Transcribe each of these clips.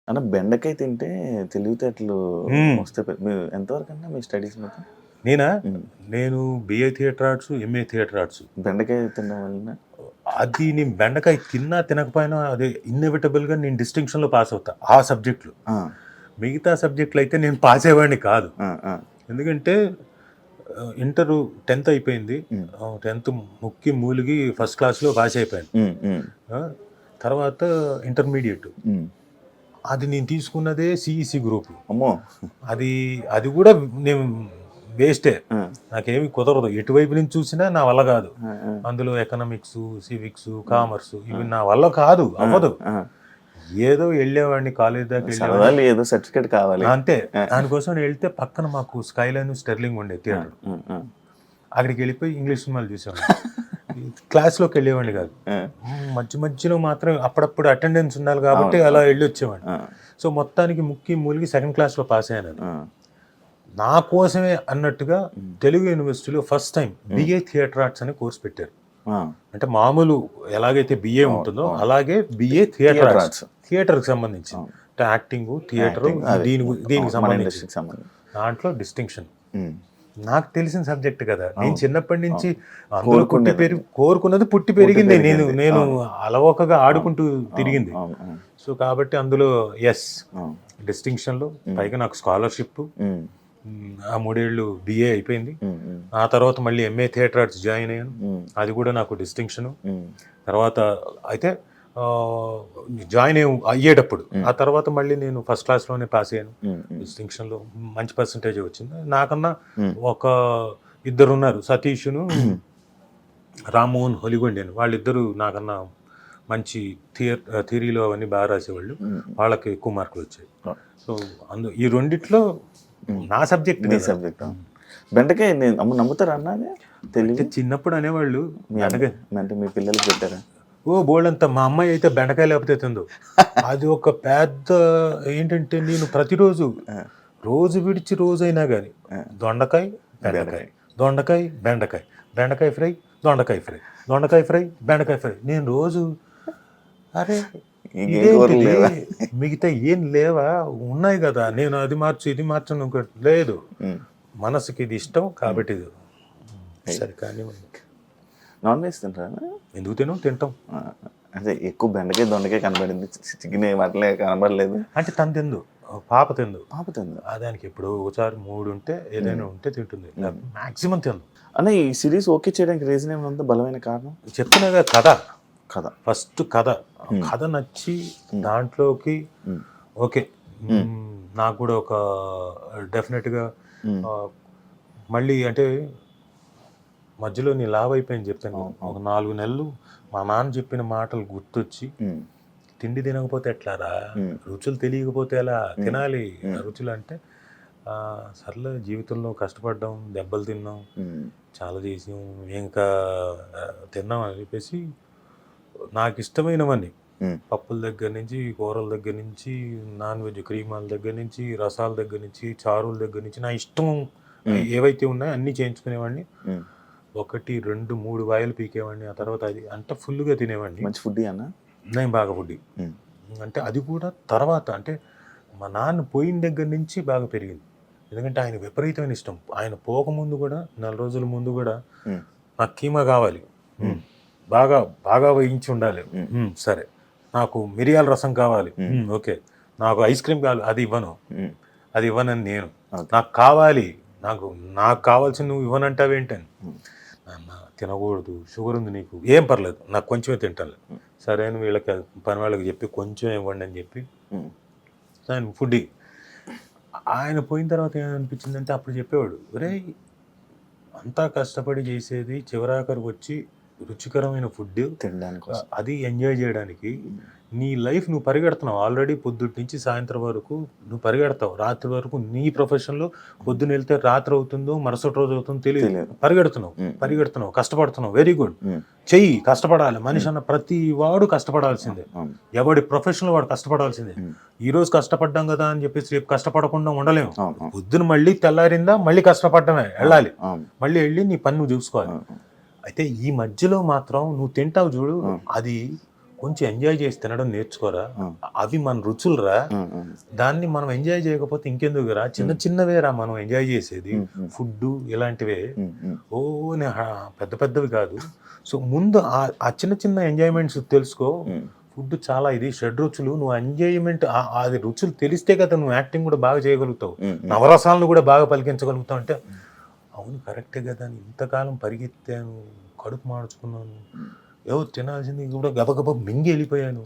అన్న బెండకాయ తింటే తెలివితేటలు వస్తాయి. మీరు ఎంతవరకు అన్నా మీ స్టడీస్ మొత్తం? నేనా? నేను BA theatre arts, MA theatre arts. బెండకాయ తినడం వలన అది నేను బెండకాయ తిన్నా తినకపోయినా అదే ఇన్ఎవిటబుల్గా నేను డిస్టింక్షన్లో పాస్ అవుతా ఆ సబ్జెక్టులు. మిగతా సబ్జెక్టులు అయితే నేను పాస్ అయ్యేవాడిని కాదు. ఎందుకంటే ఇంటర్ 10th అయిపోయింది. 10th ముక్కి మూలిగి ఫస్ట్ క్లాస్లో పాస్ అయిపోయాను. తర్వాత ఇంటర్మీడియట్ అది నేను తీసుకున్నదే సిఈసి గ్రూప్. అమ్మో, అది కూడా నేను వేస్టే, నాకేమి కుదరదు. ఎటువైపు నుంచి చూసినా నా వల్ల కాదు. అందులో ఎకనామిక్స్, సివిక్స్, కామర్స్ ఇవి నా వల్ల కాదు, అవ్వదు. ఏదో వెళ్ళేవాడిని కాలేజ్ దాకా వెళ్ళేవాడిని, ఏదో సర్టిఫికేట్ కావాలి అంతే. దానికోసం వెళ్తే పక్కన మాకు స్కైలైన్, స్టెర్లింగ్ ఉండే థియేటర్, అక్కడికి వెళ్ళిపోయి ఇంగ్లీష్ సినిమాలు చూసేవాడిని. క్లాస్లోకి వెళ్ళేవాడిని కాదు. మధ్యలో మాత్రం అప్పుడప్పుడు అటెండెన్స్ ఉండాలి కాబట్టి అలా వెళ్ళి వచ్చేవాడిని. సో మొత్తానికి ముక్కి మూలిగి 2nd క్లాస్లో పాస్ అయ్యాను. నా కోసమే అన్నట్టుగా తెలుగు యూనివర్సిటీలో first time BA theatre arts అనే కోర్స్ పెట్టారు. అంటే మామూలు ఎలాగైతే బిఏ ఉంటుందో అలాగే బిఏ థియేటర్ ఆర్ట్స్, థియేటర్కి సంబంధించి అంటే యాక్టింగ్, థియేటర్, దీనికి సంబంధించి దాంట్లో డిస్టింక్షన్. నాకు తెలిసిన సబ్జెక్ట్ కదా, నేను చిన్నప్పటి నుంచి అందులో కోరుకున్నది పుట్టి పెరిగింది. నేను అలవోకగా ఆడుకుంటూ తిరిగింది. సో కాబట్టి అందులో డిస్టింక్షన్లో, పైగా నాకు స్కాలర్షిప్. ఆ 3 ఏళ్ళు బిఏ అయిపోయింది. ఆ తర్వాత మళ్ళీ ఎంఏ థియేటర్ ఆర్ట్స్ జాయిన్ అయ్యాను, అది కూడా నాకు డిస్టింక్షను. తర్వాత అయితే జాయిన్ అయ్యేటప్పుడు ఆ తర్వాత మళ్ళీ నేను ఫస్ట్ క్లాస్లోనే పాస్ అయ్యాను. డిస్టింక్షన్లో మంచి పర్సంటేజ్ వచ్చింది. నాకన్నా ఒక 2 ఉన్నారు, సతీష్ను, రామ్మోహన్ హొలిగొండేను. వాళ్ళిద్దరూ నాకన్నా మంచి థియరీలో అవన్నీ బాగా రాసేవాళ్ళు. వాళ్ళకి ఎక్కువ మార్కులు వచ్చాయి. సో ఈ రెండిట్లో నా సబ్జెక్ట్. బెండకాయ నమ్ముతారా అన్నది తెలియదు. చిన్నప్పుడు అనేవాళ్ళు అంటే మీ పిల్లలకి పెట్టారా? బోల్డంతా. మా అమ్మాయి అయితే బెండకాయ లేకపోతే తిందు. అది ఒక పెద్ద ఏంటంటే, నేను ప్రతిరోజు రోజు విడిచి రోజైనా కానీ దొండకాయ బెండకాయ, దొండకాయ బెండకాయ, బెండకాయ ఫ్రై, దొండకాయ ఫ్రై, దొండకాయ ఫ్రై, బెండకాయ ఫ్రై. నేను రోజు అరే మిగతా ఏం లేవా, ఉన్నాయి కదా, నేను అది మార్చు ఇది మార్చను లేదు. మనసుకి ఇది ఇష్టం కాబట్టి ఇది సరే. కానీ నాన్ వెజ్ తింటారా? ఎందుకు తింటాం. అదే ఎక్కువ బెండకాయ దొండకాయ కనబడింది, చికెన్ వాటిలే కనబడలేదు. అంటే తను తిందు, పాప తిందు. దానికి ఎప్పుడు ఒకసారి 3 ఉంటే ఏదైనా ఉంటే తింటుంది, మాక్సిమం తిందు. అన్న ఈ సిరీస్ ఓకే చేయడానికి రీజన్ ఏమైనా బలమైన కారణం? చెప్తున్నాగా కథ ఫస్ట్ కథ నచ్చి దాంట్లోకి ఓకే. నాకు కూడా ఒక డెఫినెట్గా మళ్ళీ అంటే మధ్యలో నీ లావ్ అయిపోయింది చెప్పాను. ఒక 4 నెలలు మా నాన్న చెప్పిన మాటలు గుర్తొచ్చి, తిండి తినకపోతే ఎట్లారా, రుచులు తెలియకపోతే ఎలా తినాలి రుచులు అంటే, సర్లే జీవితంలో కష్టపడ్డాం, దెబ్బలు తిన్నాం, చాలా చేసాం, ఇంకా తిన్నాం అని చెప్పేసి నాకు ఇష్టమైనవన్నీ, పప్పుల దగ్గర నుంచి, కూరల దగ్గర నుంచి, నాన్ వెజ్ క్రీమాల దగ్గర నుంచి, రసాల దగ్గర నుంచి, చారుల దగ్గర నుంచి, నా ఇష్టం ఏవైతే ఉన్నాయో అన్నీ చేయించుకునేవాడిని. 1, 2, 3 వాయిలు పీకేవాడిని. ఆ తర్వాత అది అంత ఫుల్గా తినేవాడిని. మంచి ఫుడ్ అన్న, నేను బాగా ఫుడ్. అంటే అది కూడా తర్వాత అంటే మా నాన్న పోయిన దగ్గర నుంచి బాగా పెరిగింది. ఎందుకంటే ఆయన విపరీతమైన ఇష్టం. ఆయన పోకముందు కూడా 4 రోజుల ముందు కూడా నాకు కీమా కావాలి, బాగా వేయించి ఉండాలి, సరే. నాకు మిరియాల రసం కావాలి, ఓకే. నాకు ఐస్ క్రీమ్ కావాలి, అది ఇవ్వనని నేను, నాకు కావాలి, నాకు కావాల్సిన నువ్వు ఇవ్వనంటావేంటని. నాన్న తినకూడదు, షుగర్ ఉంది నీకు, ఏం పర్లేదు, నాకు కొంచెమే తింటాను. సరే అని వీళ్ళకి పని వాళ్ళకి చెప్పి కొంచెం ఇవ్వండి అని చెప్పి ఆయన ఫుడ్. ఆయన పోయిన తర్వాత ఏమనిపించిందంటే, అప్పుడు చెప్పేవాడు, ఒరే అంతా కష్టపడి చేసేది చివరాఖరికి వచ్చి రుచికరమైన ఫుడ్ తినడానికి, అది ఎంజాయ్ చేయడానికి నీ లైఫ్ నువ్వు పరిగెడుతున్నావు. ఆల్రెడీ పొద్దుటి నుంచి సాయంత్రం వరకు నువ్వు పరిగెడతావు. రాత్రి వరకు నీ ప్రొఫెషన్లో పొద్దున వెళ్తే రాత్రి అవుతుందో మరుసటి రోజు అవుతుందో తెలియదు. పరిగెడుతున్నావు, కష్టపడుతున్నావు, వెరీ గుడ్. చెయ్యి, కష్టపడాలి. మనిషి అన్న ప్రతి వాడు కష్టపడాల్సిందే. ఎవడి ప్రొఫెషన్లో వాడు కష్టపడాల్సిందే. ఈ రోజు కష్టపడ్డాం కదా అని చెప్పేసి రేపు కష్టపడకుండా ఉండలేము. పొద్దున మళ్ళీ తెల్లారిందా మళ్ళీ కష్టపడమే, వెళ్ళాలి, మళ్ళీ వెళ్ళి నీ పని నువ్వు చూసుకోవాలి. అయితే ఈ మధ్యలో మాత్రం నువ్వు తింటావు చూడు, అది కొంచెం ఎంజాయ్ చేసి తినడం నేర్చుకోరా, Hmm. అవి మన రుచులురా, Hmm. దాన్ని మనం ఎంజాయ్ చేయకపోతే ఇంకెందుకురా, చిన్న చిన్నవేరా మనం ఎంజాయ్ చేసేది, ఫుడ్ ఇలాంటివే, ఓ పెద్ద పెద్దవి కాదు. సో ముందు ఆ చిన్న చిన్న ఎంజాయ్మెంట్స్ తెలుసుకో. ఫుడ్ చాలా ఇది షడ్ రుచులు, నువ్వు ఎంజాయ్మెంట్ అది రుచులు తెలిస్తే కదా నువ్వు యాక్టింగ్ కూడా బాగా చేయగలుగుతావు, నవరసాలను కూడా బాగా పలికించగలుగుతావు. అంటే అవును కరెక్టే కదా అని ఇంతకాలం పరిగెత్తాను, కడుపు మార్చుకున్నాను, ఏవో తినాల్సింది కూడా గబగబా మింగి వెళ్ళిపోయాను,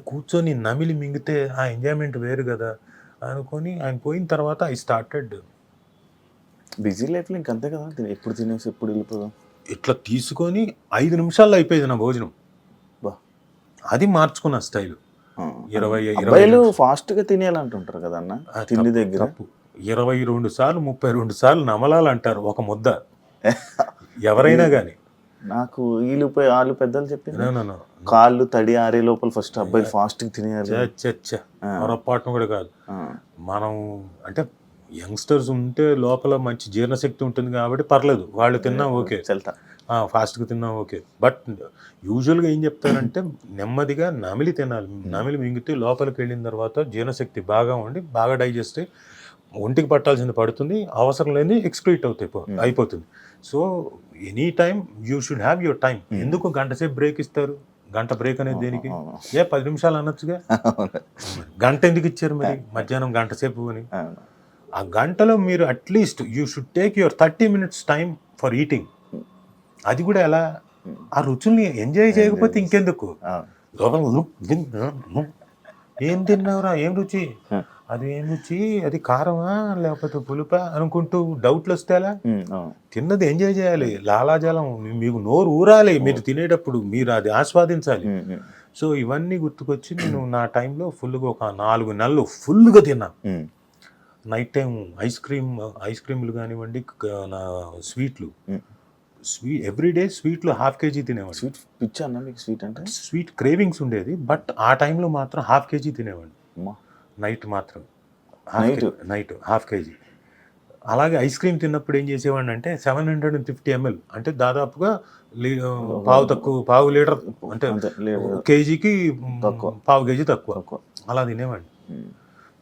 కూర్చొని నమిలి మింగితే ఆ ఎంజాయ్మెంట్ వేరు కదా అనుకొని ఆయన పోయిన తర్వాత ఐ స్టార్టెడ్. బిజీ లైఫ్లో ఇంకంతే కదా, ఎప్పుడు తినేసి ఎప్పుడు వెళ్ళిపోదాం, ఇట్లా తీసుకొని 5 నిమిషాల్లో అయిపోయేది నా భోజనం. బా అది మార్చుకున్న స్టైల్. 20 ఫాస్ట్గా తినేయాలంటుంటారు కదా అన్న తిండి దగ్గర. తప్పు. 22 సార్లు 32 సార్లు నమలాలంటారు ఒక ముద్ద ఎవరైనా కానీ. నాకు వీళ్ళిపోయి వాళ్ళు పెద్దలు చెప్పింది కాళ్ళు తడి ఆరే లోపల ఫస్ట్ అబ్బాయి ఫాస్ట్గా తినేయాలి. పొరపాటును కూడా కాదు. మనం అంటే యంగ్స్టర్స్ ఉంటే లోపల మంచి జీర్ణశక్తి ఉంటుంది కాబట్టి పర్లేదు, వాళ్ళు తిన్నా ఓకే, ఫాస్ట్గా తిన్నా ఓకే. బట్ యూజువల్గా ఏం చెప్తారంటే నెమ్మదిగా నమిలి తినాలి. నమిలి మింగితే లోపలికి వెళ్ళిన తర్వాత జీర్ణశక్తి బాగా ఉండి బాగా డైజెస్ట్ అయ్యి ఒంటికి పట్టాల్సింది పడుతుంది, అవసరం లేని ఎక్స్క్రీట్ అయిపోతుంది. So any time you should have your time. ఎందుకు గంట సేపు బ్రేక్ ఇస్తారు? గంట బ్రేక్ అనేది దేనికి? 10 నిమిషాలు అనొచ్చుగా, గంట ఎందుకు ఇచ్చారు మరి మధ్యాహ్నం గంట సేపు అని? ఆ గంటలో మీరు at least you should take your 30 minutes time for eating. అది కూడా ఎలా? ఆ రుచుల్ని ఎంజాయ్ చేయకపోతే ఇంకెందుకు? ఏం తిన్నావురా, ఏం రుచి, అది ఏం రుచి, అది కారమా లేకపోతే పులుపా అనుకుంటూ డౌట్లు వస్తే ఎలా? తిన్నది ఎంజాయ్ చేయాలి, లాలాజలం మీకు నోరు ఊరాలి మీరు తినేటప్పుడు, మీరు అది ఆస్వాదించాలి. సో ఇవన్నీ గుర్తుకొచ్చి నేను నా టైంలో ఫుల్గా ఒక 4 నెలలు ఫుల్గా తిన్నాను. నైట్ టైం ఐస్ క్రీమ్లు కానివ్వండి, నా స్వీట్లు, ఎవ్రీడే స్వీట్లు 1/2 kg తినేవాడు. స్వీట్ పిచ్చా అన్న మీకు? స్వీట్ అంటే స్వీట్ క్రేవింగ్స్ ఉండేది, బట్ ఆ టైంలో మాత్రం 1/2 kg తినేవాడిని నైట్ మాత్రం. Night 1/2 kg. అలాగే ఐస్ క్రీమ్ తిన్నప్పుడు ఏం చేసేవాడిని అంటే 750 ml అంటే దాదాపుగా పావు లీటర్, అంటే కేజీకి 1/2 kg తక్కువ అలా తినేవాడిని.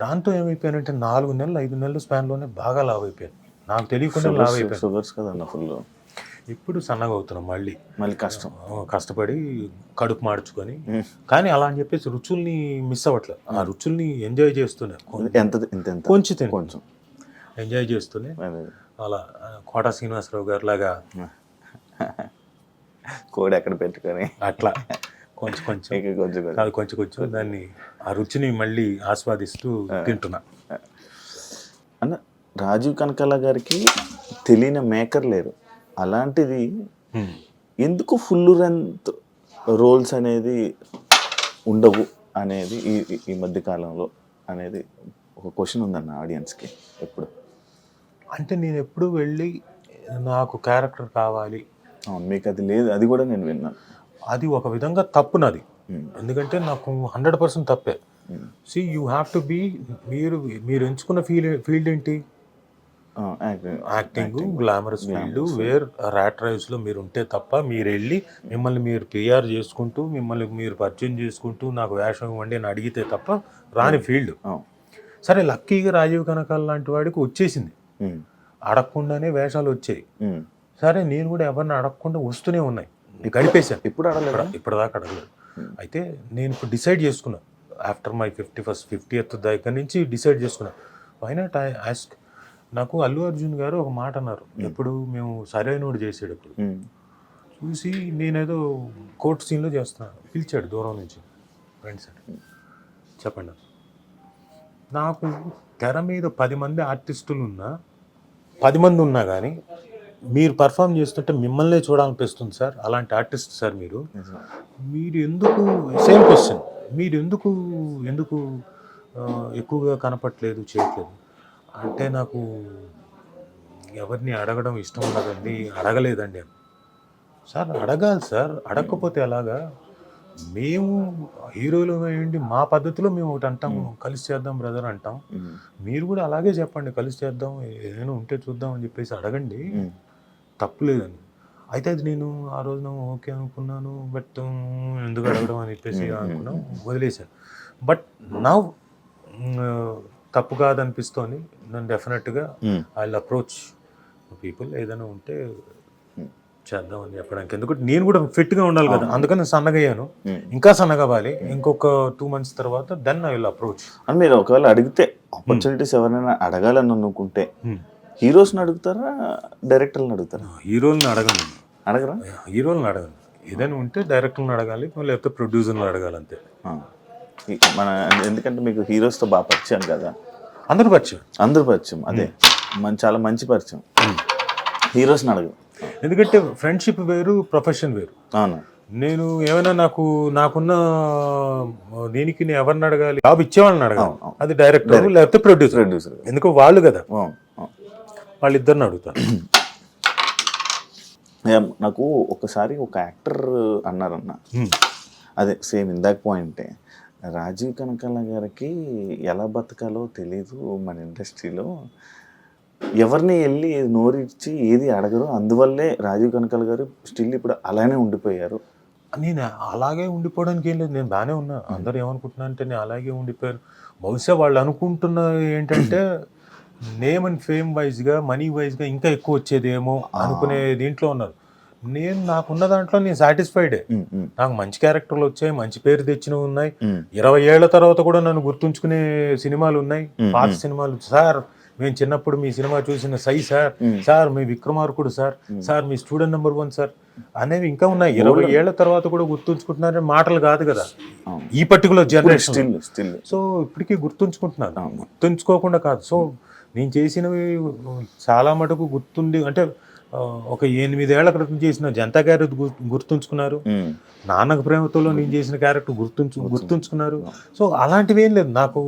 దాంతో ఏమైపోయానంటే 4 నెలలు 5 నెలల స్పాన్లోనే బాగా లావ్ అయిపోయాను, నాకు తెలియకుండా లావ్ అయిపోయాను. షుగర్స్ కదన్న ఫుల్. ఇప్పుడు సన్నగా అవుతున్నాం మళ్ళీ కష్టపడి కడుపు మార్చుకొని. కానీ అలా అని చెప్పేసి రుచుల్ని మిస్ అవ్వట్లేదు, ఆ రుచుల్ని ఎంజాయ్ చేస్తూనే కొంచెం ఎంజాయ్ చేస్తూనే అలా కోట శ్రీనివాసరావు గారు లాగా కోడి ఎక్కడ పెట్టుకొని అట్లా కొంచెం దాన్ని ఆ రుచిని మళ్ళీ ఆస్వాదిస్తూ తింటున్నా. అన్న రాజీవ్ కనకాల గారికి తెలియని మేకర్ లేరు, అలాంటిది ఎందుకు ఫుల్ లెంత్ రోల్స్ అనేది ఉండవు అనేది ఈ మధ్య కాలంలో అనేది ఒక క్వశ్చన్ ఉందన్న ఆడియన్స్కి ఎప్పుడు. అంటే నేను ఎప్పుడు వెళ్ళి నాకు క్యారెక్టర్ కావాలి, మీకు అది లేదు, అది కూడా నేను విన్నాను. అది ఒక విధంగా తప్పు నాది, ఎందుకంటే నాకు 100% తప్పే. See you have to be, మీరు ఎంచుకున్న ఫీల్డ్ ఏంటి? Acting, glamorous field, where rat రేస్లో మీరు ఉంటే తప్ప మీరు వెళ్ళి మిమ్మల్ని మీరు పిఆర్ చేసుకుంటూ మిమ్మల్ని మీరు పరిచయం చేసుకుంటూ నాకు వేషం ఇవ్వండి అని అడిగితే తప్ప రాని ఫీల్డ్. సరే లక్కీగా రాజీవ్ కనకాల లాంటి వాడికి వచ్చేసింది, అడగకుండానే వేషాలు వచ్చాయి. సరే నేను కూడా ఎవరిని అడగకుండా వస్తూనే ఉన్నాయి, గడిపేశాను. ఇప్పటిదాకా అడగలేదు. అయితే నేను ఇప్పుడు డిసైడ్ చేసుకున్నా, ఆఫ్టర్ మై 50th దగ్గర నుంచి డిసైడ్ చేసుకున్నా, వై నాట్ ఐ ఆస్క్. నాకు అల్లు అర్జున్ గారు ఒక మాట అన్నారు, ఎప్పుడు మేము సరైనోడు చేసేటప్పుడు చూసి, నేనేదో కోర్ట్ సీన్లో చేస్తున్నాను, పిలిచాడు దూరం నుంచి, ఫ్రెండ్స్ అని చెప్పండి. నాకు తెర మీద 10 మంది ఆర్టిస్టులు ఉన్నా 10 మంది ఉన్నా కానీ మీరు పర్ఫామ్ చేస్తుంటే మిమ్మల్నే చూడాలనిపిస్తుంది సార్, అలాంటి ఆర్టిస్ట్ సార్ మీరు ఎందుకు, సేమ్ క్వశ్చన్, మీరు ఎందుకు ఎక్కువగా కనపట్లేదు, చేయట్లేదు అంటే, నాకు ఎవరిని అడగడం ఇష్టం ఉండదండి, అడగలేదండి. సార్ అడగాలి సార్, అడగకపోతే ఎలాగా? మేము హీరోలు అయ్యండి మా పద్ధతిలో మేము ఒకటి అంటాం, కలిసి చేద్దాం బ్రదర్ అంటాం, మీరు కూడా అలాగే చెప్పండి కలిసి చేద్దాం, ఏదైనా ఉంటే చూద్దాం అని చెప్పేసి అడగండి, తప్పులేదని. అయితే అది నేను ఆ రోజున ఓకే అనుకున్నాను, బట్ ఎందుకు అడగడం అని చెప్పేసి అనుకున్నాం, వదిలేశాను. బట్ నా తప్పు కాదనిపిస్తోంది. నన్ను డెఫినెట్గా ఐ విల్ అప్రోచ్ పీపుల్, ఏదైనా ఉంటే చేద్దామని చెప్పడానికి. ఎందుకంటే నేను కూడా ఫిట్గా ఉండాలి కదా, అందుకని సన్నగా అయ్యాను, ఇంకా సన్నగా అవ్వాలి. ఇంకొక 2 months తర్వాత దెన్ ఐ విల్ అప్రోచ్. అని మీరు ఒకవేళ అడిగితే ఆపర్చునిటీస్ ఎవరైనా అడగాలని అనుకుంటే హీరోస్ని అడుగుతారా, డైరెక్టర్ని అడుగుతారా? హీరోల్ని అడగను, అడగరా? హీరోల్ని అడగను. ఏదైనా ఉంటే డైరెక్టర్ని అడగాలి, లేకపోతే ప్రొడ్యూసర్ని అడగాలి అంతే. మన ఎందుకంటే మీకు హీరోస్తో బాగా పరిచయం కదా, అందరూ పరిచయం. అదే చాలా మంచి పరిచయం. హీరోస్ని అడగదు, ఎందుకంటే ఫ్రెండ్షిప్ వేరు, ప్రొఫెషన్ వేరు. అవును. నేను ఏమైనా నాకున్న దీనికి నేను ఎవరిని అడగాలి, జాబ్ ఇచ్చేవాళ్ళని అడగాలి, అది డైరెక్టర్ లేకపోతే ప్రొడ్యూసర్. ఎందుకు వాళ్ళు కదా, వాళ్ళిద్దరిని అడుగుతాను. నాకు ఒకసారి ఒక యాక్టర్ అన్నారన్న, అదే సేమ్ ఇందాక పాయింటే, రాజీవ్ కనకాల గారికి ఎలా బతకాలో తెలీదు మన ఇండస్ట్రీలో, ఎవరిని వెళ్ళి నోరిచ్చి ఏది అడగరు, అందువల్లే రాజీవ్ కనకాల గారు స్టిల్ ఇప్పుడు అలానే ఉండిపోయారు. నేను అలాగే ఉండిపోవడానికి ఏం లేదు, నేను బాగానే ఉన్నా. అందరూ ఏమనుకుంటున్నా అంటే నేను అలాగే ఉండిపోయాను. బహుశా వాళ్ళు అనుకుంటున్న ఏంటంటే నేమ్ అండ్ ఫేమ్ వైజ్గా, మనీ వైజ్గా ఇంకా ఎక్కువ వచ్చేదేమో అనుకునే దీంట్లో ఉన్నారు. నాకున్న దాంట్లో నేను సాటిస్ఫైడే. నాకు మంచి క్యారెక్టర్లు వచ్చాయి, మంచి పేరు తెచ్చినవి ఉన్నాయి. 20 ఏళ్ల తర్వాత కూడా నన్ను గుర్తుంచుకునే సినిమాలు ఉన్నాయి, పాత సినిమాలు. సార్ మేము చిన్నప్పుడు మీ సినిమా చూసిన సై సార్, సార్ మీ విక్రమార్కుడు సార్, సార్ మీ స్టూడెంట్ నెంబర్ 1 సార్ అనేవి ఇంకా ఉన్నాయి. 20 ఏళ్ల తర్వాత కూడా గుర్తుంచుకుంటున్నారని మాటలు కాదు కదా ఈ పర్టికులర్ జనరేషన్. సో ఇప్పటికీ గుర్తుంచుకుంటున్నాను, గుర్తుంచుకోకుండా కాదు. సో నేను చేసినవి చాలా మటుకు గుర్తుండి, అంటే ఒక 8 ఏళ్ల క్రితం చేసిన జనతా క్యారెక్టర్ గుర్తుంచుకున్నారు, నాన్నకు ప్రేమతోలో నేను చేసిన క్యారెక్టర్ గుర్తుంచుకున్నారు. సో అలాంటివి ఏం లేదు నాకు.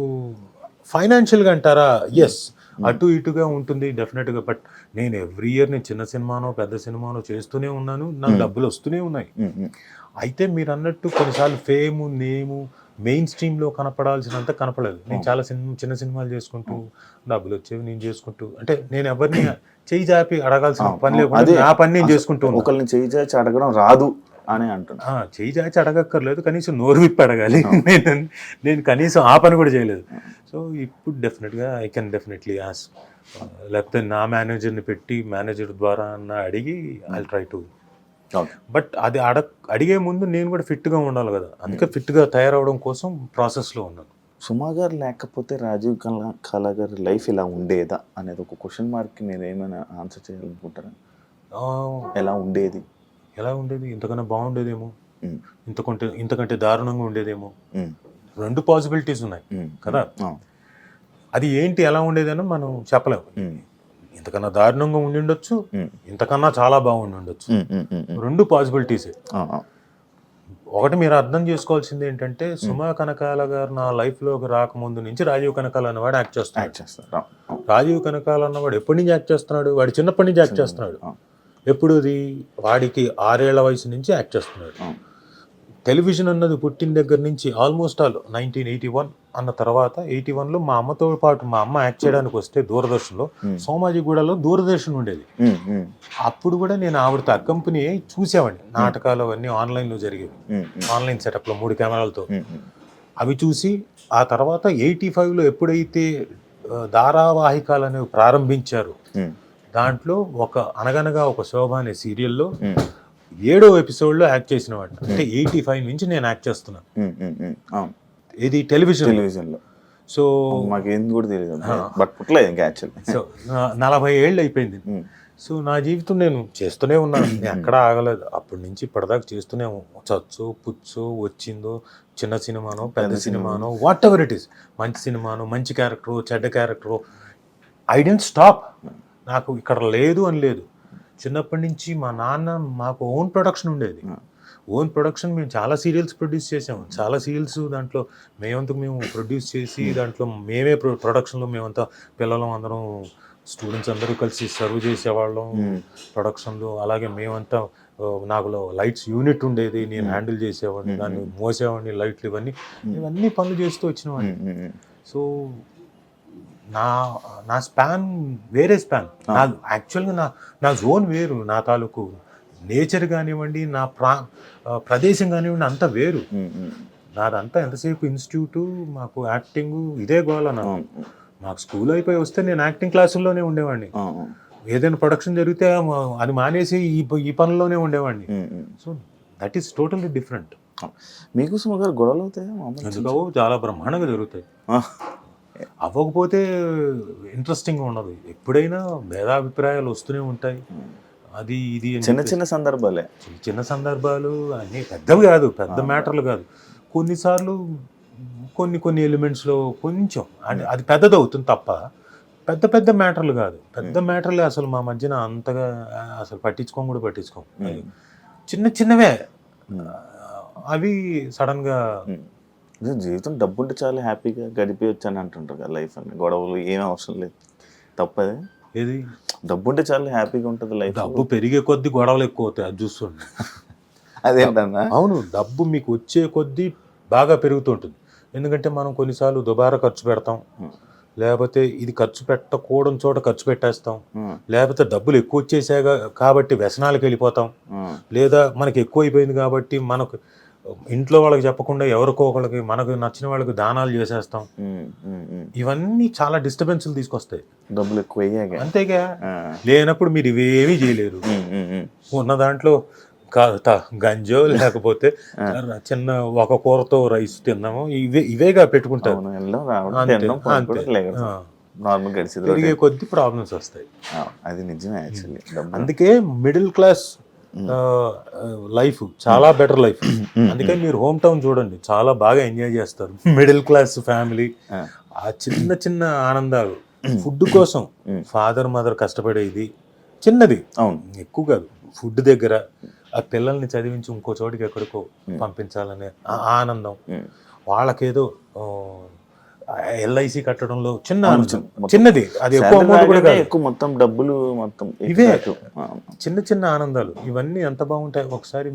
ఫైనాన్షియల్గా అంటారా, ఎస్ అటు ఇటుగా ఉంటుంది డెఫినెట్గా. బట్ నేను ఎవ్రీ ఇయర్ నేను చిన్న సినిమానో పెద్ద సినిమానో చేస్తూనే ఉన్నాను, నాకు డబ్బులు వస్తూనే ఉన్నాయి. అయితే మీరు అన్నట్టు కొన్నిసార్లు ఫేము, నేము మెయిన్ స్ట్రీమ్లో కనపడాల్సినంత కనపడలేదు. నేను చాలా చిన్న సినిమాలు చేసుకుంటూ డబ్బులు వచ్చేవి నేను చేసుకుంటూ, అంటే నేను ఎవరిని చేయి జాపి అడగాల్సిన పని లేకుండా నా పని నేను చేసుకుంటూ. ఒకరిని చేయి చాచి అడగడం రాదు అని అంటున్నా. చేయి చాచి అడగక్కర్లేదు, కనీసం నోరు విప్పి అడగాలి. నేను కనీసం ఆ పని కూడా చేయలేదు. సో ఇప్పుడు డెఫినెట్గా ఐ కెన్ డెఫినెట్లీ ఆస్క్, లేకపోతే నా మేనేజర్ని పెట్టి మేనేజర్ ద్వారా అడిగి ఐ ట్రై టు. బట్ అది అడిగే ముందు నేను కూడా ఫిట్గా ఉండాలి కదా, అందుకే ఫిట్గా తయారవడం కోసం ప్రాసెస్లో ఉన్నాను. సుమా గారు లేకపోతే రాజీవ్ కళ గారి లైఫ్ ఇలా ఉండేదా అనేది ఒక క్వశ్చన్ మార్క్కి మీరు ఏమైనా ఆన్సర్ చేయాలనుకుంటారా? ఎలా ఉండేది ఇంతకన్నా బాగుండేదేమో, ఇంతకంటే దారుణంగా ఉండేదేమో. 2 పాసిబిలిటీస్ ఉన్నాయి కదా, అది ఏంటి ఎలా ఉండేదని మనం చెప్పలేము. ఇంతకన్నా దారుణంగా ఉండి ఉండొచ్చు, ఇంతకన్నా చాలా బాగుండి ఉండొచ్చు. 2 పాసిబిలిటీసే. ఒకటి మీరు అర్థం చేసుకోవాల్సింది ఏంటంటే, సుమా కనకాల గారు నా లైఫ్లోకి రాకముందు నుంచి రాజీవ్ కనకాల అన్నవాడు యాక్ట్ చేస్తున్నాడు. రాజీవ్ కనకాల అన్నవాడు ఎప్పటి నుంచి యాక్ట్ చేస్తున్నాడు? వాడు చిన్నప్పటి నుంచి యాక్ట్ చేస్తున్నాడు. ఎప్పుడు వాడికి 6 ఏళ్ల వయసు నుంచి యాక్ట్ చేస్తున్నాడు. టెలివిజన్ అన్నది పుట్టిన దగ్గర నుంచి ఆల్మోస్ట్ ఆల్ 1981 అన్న తర్వాత 81లో మా అమ్మతో పాటు మా అమ్మ యాక్ట్ చేయడానికి వస్తే దూరదర్శన్లో, సోమాజిగూడలో దూరదర్శన్ ఉండేది. అప్పుడు కూడా నేను ఆవిడతో అకంపెనీ చూసేవాడిని. నాటకాలు అవన్నీ ఆన్లైన్లో జరిగేవి, ఆన్లైన్ సెటప్లో 3 కెమెరాలతో. అవి చూసి ఆ తర్వాత 85లో ఎప్పుడైతే ధారావాహికాలు అనేవి ప్రారంభించారు, దాంట్లో అనగనగా ఒక శోభ అనే సీరియల్లో 7వ ఎపిసోడ్లో యాక్ట్ చేసిన వాడు. అంటే 85 నుంచి నేను యాక్ట్ చేస్తున్నాను. ఇది టెలివిజన్లో. సో మాకేం కూడా తెలియదు, బట్ పుట్టలేదు ఇంకా యాక్చువల్లీ. సో 40 ఏళ్ళు అయిపోయింది. సో నా జీవితం నేను చేస్తూనే ఉన్నాను, నేను ఎక్కడా ఆగలేదు. అప్పటి నుంచి ఇప్పటిదాకా చేస్తూనే, చచ్చు పుచ్చు వచ్చిందో, చిన్న సినిమానో పెద్ద సినిమానో, వాట్ ఎవర్ ఇట్ ఈస్, మంచి సినిమానో మంచి క్యారెక్టరు చెడ్డ క్యారెక్టరు, ఐ డోంట్ స్టాప్. నాకు ఇక్కడ లేదు అని లేదు. చిన్నప్పటి నుంచి మా నాన్న మాకు ఓన్ ప్రొడక్షన్ ఉండేది. ఓన్ ప్రొడక్షన్ మేము చాలా సీరియల్స్ ప్రొడ్యూస్ చేసాము. చాలా సీరియల్స్ దాంట్లో మేము ప్రొడ్యూస్ చేసి దాంట్లో మేమే ప్రొడక్షన్లో మేమంతా పిల్లలు అందరం స్టూడెంట్స్ అందరూ కలిసి సర్వ్ చేసేవాళ్ళం ప్రొడక్షన్లో. అలాగే మేమంతా నాకు లైట్స్ యూనిట్ ఉండేది, నేను హ్యాండిల్ చేసేవాడిని, దాన్ని మోసేవాడిని, లైట్లు ఇవన్నీ పనులు చేస్తూ వచ్చినవాడిని. సో నా స్పాన్ వేరే స్పాన్. యాక్చువల్గా నా జోన్ వేరు. నా తాలూకు నేచర్ కానివ్వండి, నా ప్రదేశం కానివ్వండి అంతా వేరు. నాదంతా ఎంతసేపు ఇన్స్టిట్యూటు, మాకు యాక్టింగ్ ఇదే గోల నాకు. మాకు స్కూల్ అయిపోయి వస్తే నేను యాక్టింగ్ క్లాసుల్లోనే ఉండేవాడిని. ఏదైనా ప్రొడక్షన్ జరిగితే అది మానేసి ఈ పనుల్లోనే ఉండేవాడిని. So that is totally different. మీకు సుమ గారు గొడవలు అవుతాయా? ఎందుకు చాలా బ్రహ్మాండంగా జరుగుతాయి. అవ్వకపోతే ఇంట్రెస్టింగ్గా ఉండదు. ఎప్పుడైనా భేదాభిప్రాయాలు వస్తూనే ఉంటాయి. అది ఇది చిన్న సందర్భాలే, చిన్న సందర్భాలు అన్నీ పెద్దవి కాదు, పెద్ద మ్యాటర్లు కాదు. కొన్నిసార్లు కొన్ని ఎలిమెంట్స్లో కొంచెం అది పెద్దది అవుతుంది తప్ప పెద్ద మ్యాటర్లు కాదు. పెద్ద మ్యాటర్లే అసలు మా మధ్యన అంతగా అసలు పట్టించుకోం. చిన్నవే అవి సడన్గా. జీవితం డబ్బుంటే చాలా హ్యాపీగా గడిపేయచ్చు అని అంటుంటారు కదా లైఫ్ అని. గొడవలు ఏమీ అవసరం లేదు, తప్పదే. ఏది డబ్బుంటే చాలా హ్యాపీగా ఉంటుంది లైఫ్. డబ్బు పెరిగే కొద్దీ గొడవలు ఎక్కువ అవుతాయి, అది చూస్తుండే. అదేంటన్నా? అవును, డబ్బు మీకు వచ్చే కొద్దీ బాగా పెరుగుతుంటుంది. ఎందుకంటే మనం కొన్నిసార్లు దుబారా ఖర్చు పెడతాం, లేకపోతే ఇది ఖర్చు పెట్టకూడని చోట ఖర్చు పెట్టేస్తాం, లేకపోతే డబ్బులు ఎక్కువ వచ్చేసాయి కాబట్టి వ్యసనాలకు వెళ్ళిపోతాం, లేదా మనకి ఎక్కువ అయిపోయింది కాబట్టి మనకు ఇంట్లో వాళ్ళకి చెప్పకుండా ఎవరికో ఒకళ్ళకి మనకు నచ్చిన వాళ్ళకి దానాలు చేసేస్తాం. ఇవన్నీ చాలా డిస్టర్బెన్స్లు తీసుకొస్తాయి. డబ్బులు ఎక్కువ అంతేగా. లేనప్పుడు మీరు ఇవేమీ చేయలేరు. ఉన్న దాంట్లో గంజో లేకపోతే చిన్న ఒక కూరతో రైస్ తిన్నాము, ఇవేగా పెట్టుకుంటారు. పెరిగే కొద్ది ప్రాబ్లమ్స్ వస్తాయి. అది నిజమే యాక్చువల్లీ. అందుకే మిడిల్ క్లాస్ లైఫ్ చాలా బెటర్ లైఫ్. అందుకని మీరు హోమ్ టౌన్ చూడండి, చాలా బాగా ఎంజాయ్ చేస్తారు. మిడిల్ క్లాస్ ఫ్యామిలీ, ఆ చిన్న ఆనందాలు. ఫుడ్ కోసం ఫాదర్ మదర్ కష్టపడేది చిన్నది, అవును, ఎక్కువ కాదు. ఫుడ్ దగ్గర ఆ పిల్లల్ని చదివించి ఇంకో చోటికి ఎక్కడికో పంపించాలనే ఆనందం. వాళ్ళకేదో ఎల్ఐసి కట్టడంలో చిన్నది, అది ఎక్కువ అమౌంట్ కూడా కాదు, ఎక్కువ మొత్తం డబ్బులు మొత్తం ఇవే చిన్న ఆనందాలు. ఇవన్నీ ఎంత బాగుంటాయి. ఒకసారి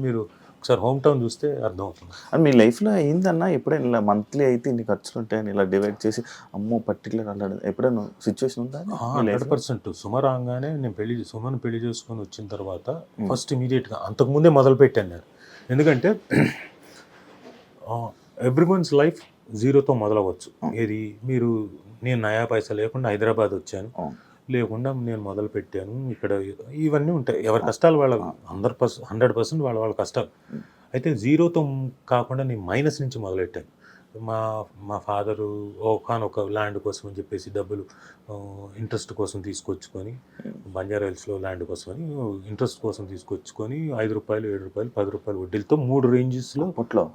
హోమ్ టౌన్ చూస్తే అర్థమవుతుంది. అది మీ లైఫ్లో అయిందన్నా ఎప్పుడైనా ఇలా మంత్లీ అయితే ఇన్ని ఖర్చులు ఉంటాయని ఇలా డివైడ్ చేసి అమ్మో పర్టికులర్ అలా ఎప్పుడైనా సిచ్యువేషన్ ఉందా? 100%. సుమ రాగానే నేను సుమను పెళ్లి చేసుకొని వచ్చిన తర్వాత ఫస్ట్ ఇమీడియట్గా అంతకుముందే మొదలు పెట్టాను నేను. ఎందుకంటే ఎవ్రీవన్స్ లైఫ్ జీరోతో మొదలవచ్చు. ఏది నేను నయా పైసా లేకుండా హైదరాబాద్ వచ్చాను, లేకుండా నేను మొదలు పెట్టాను. ఇక్కడ ఇవన్నీ ఉంటాయి, ఎవరి కష్టాలు వాళ్ళ 100% వాళ్ళ కష్టాలు. అయితే జీరోతో కాకుండా నేను మైనస్ నుంచి మొదలెట్టాను. మా ఫాదరు ఒకనొక ల్యాండ్ కోసం అని చెప్పేసి డబ్బులు ఇంట్రెస్ట్ కోసం తీసుకొచ్చుకొని, బంజారా హిల్స్లో ల్యాండ్ కోసం అని ఇంట్రెస్ట్ కోసం తీసుకొచ్చుకొని 5 రూపాయలు, 7 రూపాయలు, 10 రూపాయలు వడ్డీలతో 3 రేంజెస్లో